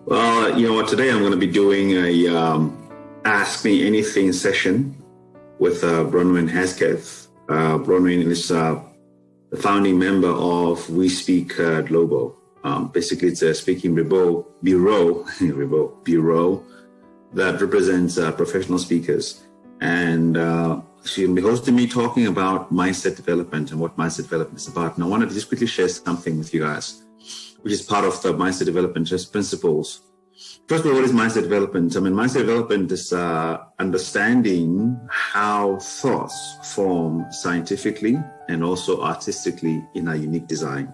Well, you know what? Today I'm going to be doing a Ask Me Anything session with Bronwyn Hasketh. Bronwyn is the founding member of We Speak Global. Basically, it's a speaking bureau that represents professional speakers. And she'll be hosting me talking about mindset development and what mindset development is about. And I wanted to just quickly share something with you guys, which is part of the mindset development just principles. First of all, what is mindset development? I mean, mindset development is understanding how thoughts form scientifically and also artistically in our unique design.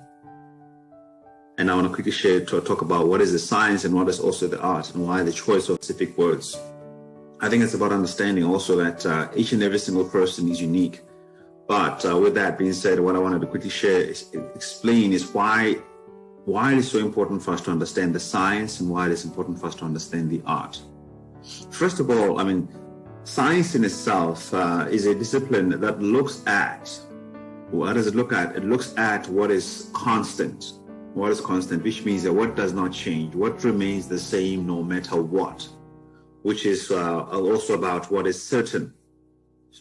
And I want to quickly talk about what is the science and what is also the art, and why the choice of specific words. I think it's about understanding also that each and every single person is unique. But with that being said, what I wanted to quickly explain is why it is so important for us to understand the science and why it is important for us to understand the art. First of all, I mean, science in itself is a discipline that looks at, what does it look at? It looks at what is constant. What is constant, which means that what does not change, what remains the same no matter what, which is also about what is certain.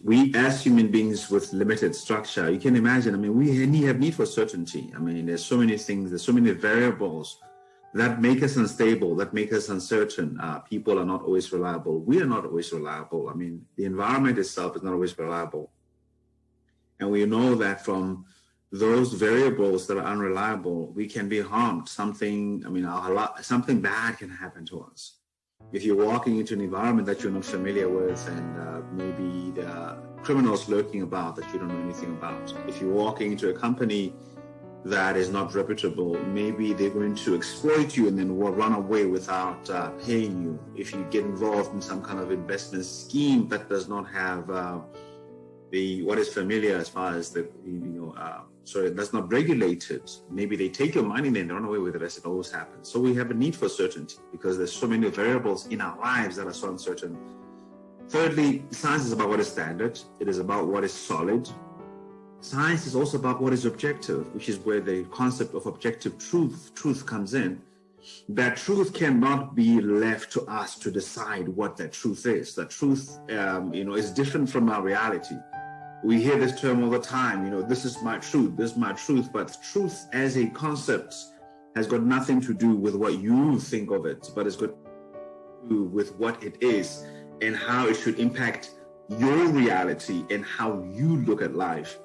We as human beings with limited structure, you can imagine, I mean, we have need for certainty. I mean, there's so many things, there's so many variables that make us unstable, that make us uncertain. People are not always reliable. We are not always reliable. I mean, the environment itself is not always reliable. And we know that from those variables that are unreliable, we can be harmed. Something bad can happen to us. If you're walking into an environment that you're not familiar with, and maybe there are criminals lurking about that you don't know anything about. If you're walking into a company that is not reputable, maybe they're going to exploit you and then run away without paying you. If you get involved in some kind of investment scheme that does not have what is familiar as far as that's not regulated, maybe they take your money and then run away with the rest. It always happens. So we have a need for certainty because there's so many variables in our lives that are so uncertain. Thirdly, science is about what is standard. It is about what is solid. Science is also about what is objective, which is where the concept of objective truth comes in. That truth cannot be left to us to decide what that truth is. That truth, is different from our reality. We hear this term all the time, this is my truth, but truth as a concept has got nothing to do with what you think of it, but it's got to do with what it is and how it should impact your reality and how you look at life.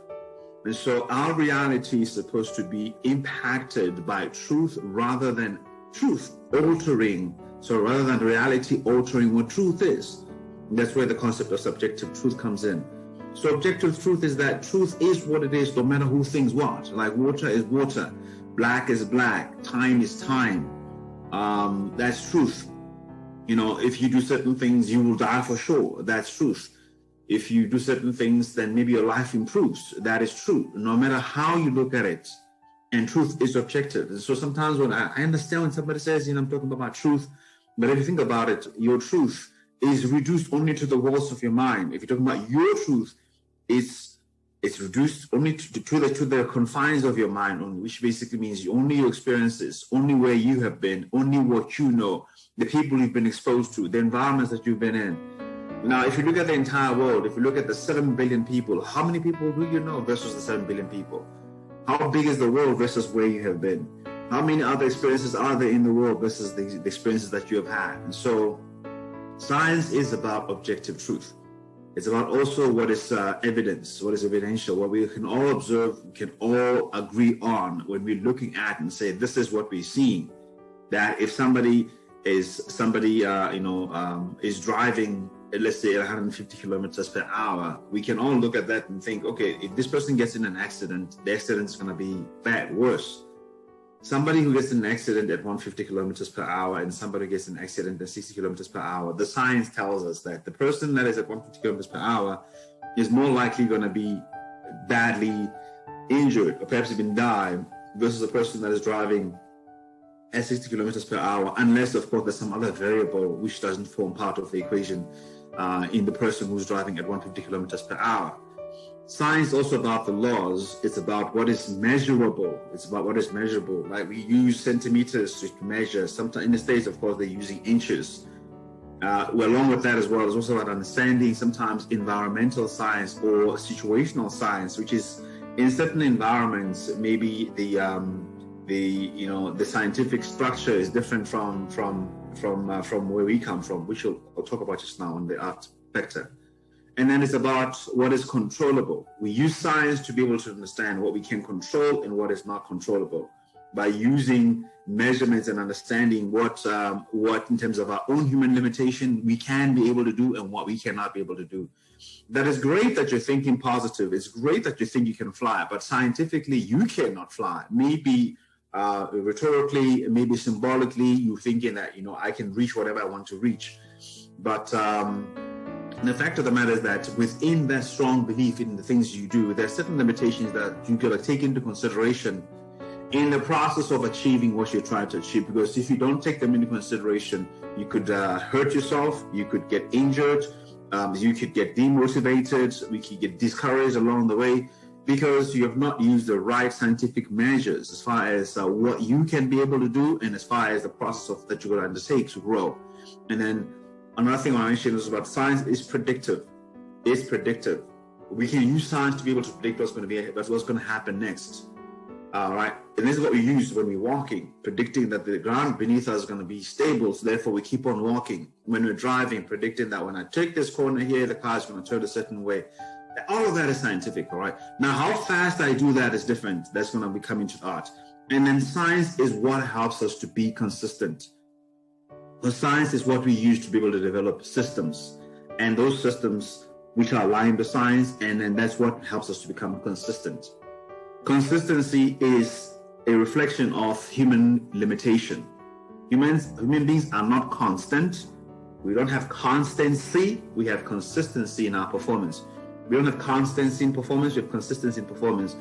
And so our reality is supposed to be impacted by truth rather than truth altering. So rather than reality altering what truth is, that's where the concept of subjective truth comes in. So objective truth is that truth is what it is, no matter who thinks what. Like water is water, black is black, time is time. That's truth. If you do certain things, you will die for sure. That's truth. If you do certain things, then maybe your life improves. That is true, no matter how you look at it. And truth is objective. And so sometimes when I understand when somebody says, I'm talking about truth, but if you think about it, your truth is reduced only to the walls of your mind. If you're talking about your truth, it's reduced only to the confines of your mind, only, which basically means only your experiences, only where you have been, only what you know, the people you've been exposed to, the environments that you've been in. Now, if you look at the entire world, if you look at the 7 billion people, how many people do you know versus the 7 billion people? How big is the world versus where you have been? How many other experiences are there in the world versus the experiences that you have had? And so science is about objective truth. It's about also what is evidence, what is evidential, what we can all observe, we can all agree on when we're looking at and say, this is what we're seeing. That if somebody is driving, let's say 150 kilometers per hour, we can all look at that and think, okay, if this person gets in an accident, the accident is going to be worse. Somebody who gets in an accident at 150 kilometers per hour and somebody gets in an accident at 60 kilometers per hour, the science tells us that the person that is at 150 kilometers per hour is more likely going to be badly injured or perhaps even die versus a person that is driving at 60 kilometers per hour, unless, of course, there's some other variable which doesn't form part of the equation in the person who's driving at 150 kilometers per hour. Science is also about the laws. It's about what is measurable. It's about what is measurable. Like we use centimeters to measure. Sometimes in the States, of course, they're using inches. Well, along with that as well, it's also about understanding sometimes environmental science or situational science, which is in certain environments, maybe the scientific structure is different from where we come from, which I'll talk about just now in the art sector. And then it's about what is controllable. We use science to be able to understand what we can control and what is not controllable by using measurements and understanding what in terms of our own human limitation we can be able to do and what we cannot be able to do. That is great that you're thinking positive. It's great that you think you can fly, but scientifically you cannot fly. Maybe rhetorically, maybe symbolically, you're thinking that, I can reach whatever I want to reach. But the fact of the matter is that within that strong belief in the things you do, there are certain limitations that you got to take into consideration in the process of achieving what you're trying to achieve. Because if you don't take them into consideration, you could hurt yourself, you could get injured, you could get demotivated, we could get discouraged along the way because you have not used the right scientific measures as far as what you can be able to do and as far as the process that you're going to undertake to grow. And then another thing I mentioned is about science is predictive. It's predictive. We can use science to be able to predict what's going to happen next. Right? And this is what we use when we're walking, predicting that the ground beneath us is going to be stable, so therefore we keep on walking. When we're driving, predicting that when I take this corner here, the car is going to turn a certain way. All of that is scientific, all right? Now, how fast I do that is different. That's going to be coming to art. And then science is what helps us to be consistent. Because science is what we use to be able to develop systems. And those systems which are aligned with science, and then that's what helps us to become consistent. Consistency is a reflection of human limitation. Human beings are not constant. We don't have constancy. We have consistency in our performance. We don't have constancy in performance. We have consistency in performance,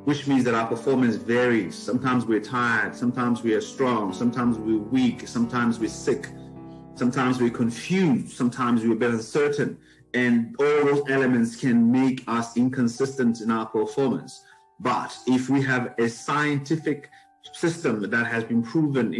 which means that our performance varies. Sometimes we're tired. Sometimes we are strong. Sometimes we're weak. Sometimes we're sick. Sometimes we're confused. Sometimes we're a bit uncertain. And all those elements can make us inconsistent in our performance. But if we have a scientific system that has been proven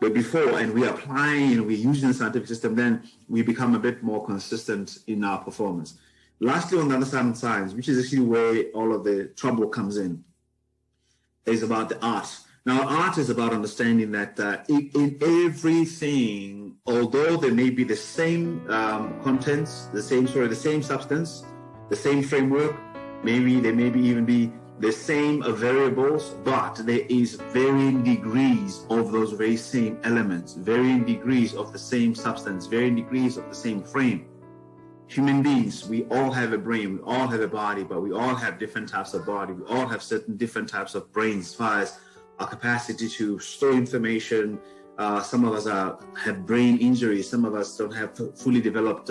before and we're applying and we're using the scientific system, then we become a bit more consistent in our performance. Lastly, on the other side of science, which is actually where all of the trouble comes in, is about the art. Now, art is about understanding that in everything, although there may be the same contents, the same substance, the same framework, maybe there may even be the same variables, but there is varying degrees of those very same elements, varying degrees of the same substance, varying degrees of the same frame. Human beings, we all have a brain, we all have a body, but we all have different types of body. We all have certain different types of brains as far as our capacity to store information. Some of us have brain injuries. Some of us don't have fully developed,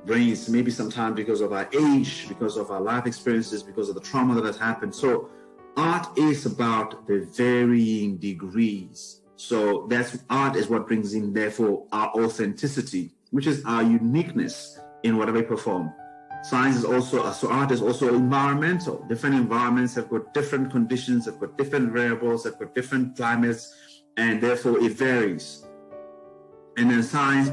brains, maybe sometimes because of our age, because of our life experiences, because of the trauma that has happened. So art is about the varying degrees. So art is what brings in, therefore, our authenticity, which is our uniqueness in whatever we perform. Art is also environmental. Different environments have got different conditions, have got different variables, have got different climates, and therefore it varies. And then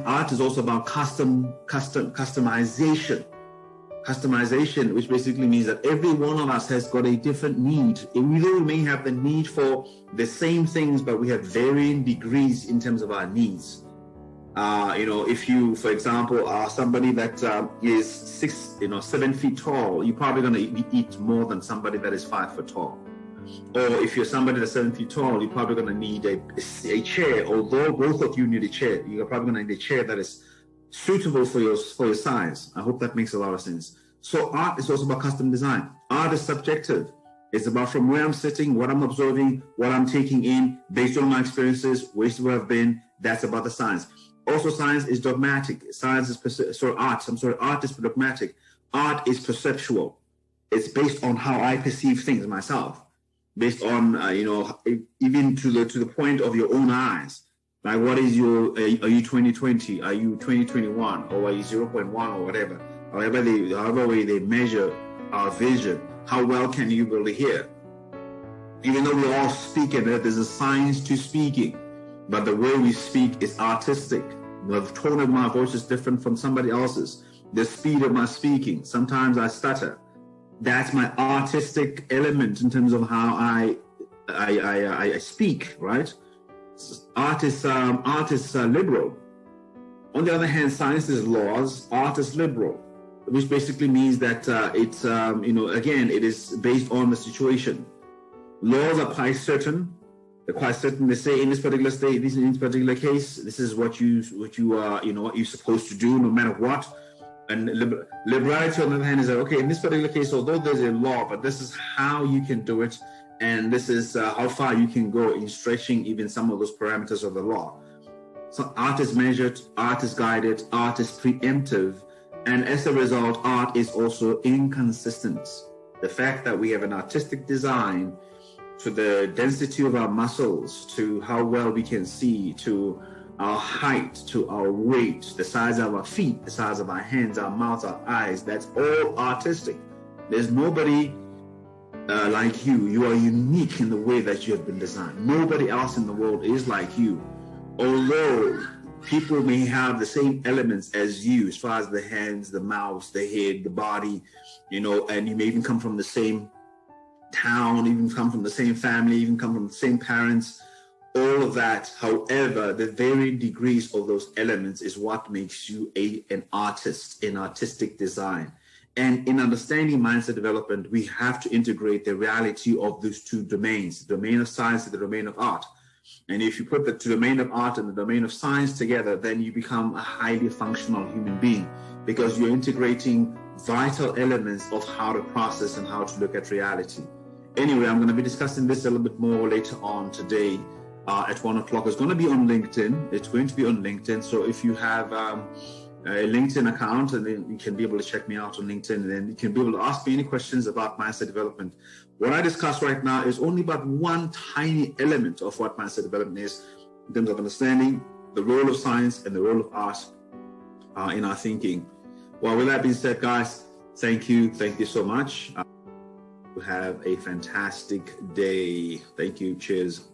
art is also about customization. Customization, which basically means that every one of us has got a different need. We may have the need for the same things, but we have varying degrees in terms of our needs. If you, for example, are somebody that is 7 feet tall, you're probably going to eat more than somebody that is 5 foot tall. Or if you're somebody that's 7 feet tall, you're probably going to need a chair. Although both of you need a chair, you're probably going to need a chair that is suitable for your size. I hope that makes a lot of sense. So art is also about custom design. Art is subjective. It's about from where I'm sitting, what I'm observing, what I'm taking in, based on my experiences, where I've been. That's about the science. Also, science is dogmatic. Art is dogmatic. Art is perceptual. It's based on how I perceive things myself. Based on, even to the point of your own eyes. Like, what is are you 2020? Are you 2021? Or are you 0.1 or whatever? however way they measure our vision. How well can you really hear? Even though we all speak, and there's a science to speaking, but the way we speak is artistic. The tone of my voice is different from somebody else's. The speed of my speaking. Sometimes I stutter. That's my artistic element in terms of how I speak, right? Art is liberal. On the other hand, science is laws. Art is liberal, which basically means that it's again, it is based on the situation. Laws are quite certain. They're quite certain. They say in this particular state, in this particular case, this is what you're supposed to do, no matter what. And liberality, on the other hand, is that, okay, in this particular case, although there's a law, but this is how you can do it, and this is how far you can go in stretching even some of those parameters of the law. So art is measured, art is guided, art is preemptive, and as a result, art is also inconsistent. The fact that we have an artistic design, to the density of our muscles, to how well we can see, to our height, to our weight, the size of our feet, the size of our hands, our mouths, our eyes, that's all artistic. There's nobody like you. You are unique in the way that you have been designed. Nobody else in the world is like you. Although people may have the same elements as you, as far as the hands, the mouths, the head, the body, and you may even come from the same town, even come from the same family, even come from the same parents, all of that. However, the varying degrees of those elements is what makes you an artist, in artistic design. And in understanding mindset development, we have to integrate the reality of those two domains, the domain of science and the domain of art. And if you put the domain of art and the domain of science together, then you become a highly functional human being, because you're integrating vital elements of how to process and how to look at reality. Anyway, I'm going to be discussing this a little bit more later on today at 1 o'clock. It's going to be on LinkedIn. It's going to be on LinkedIn. So if you have a LinkedIn account, and then you can be able to check me out on LinkedIn, and then you can be able to ask me any questions about mindset development. What I discuss right now is only about one tiny element of what mindset development is, in terms of understanding the role of science and the role of art in our thinking. Well, with that being said, guys, thank you so much. Have a fantastic day. Thank you. Cheers.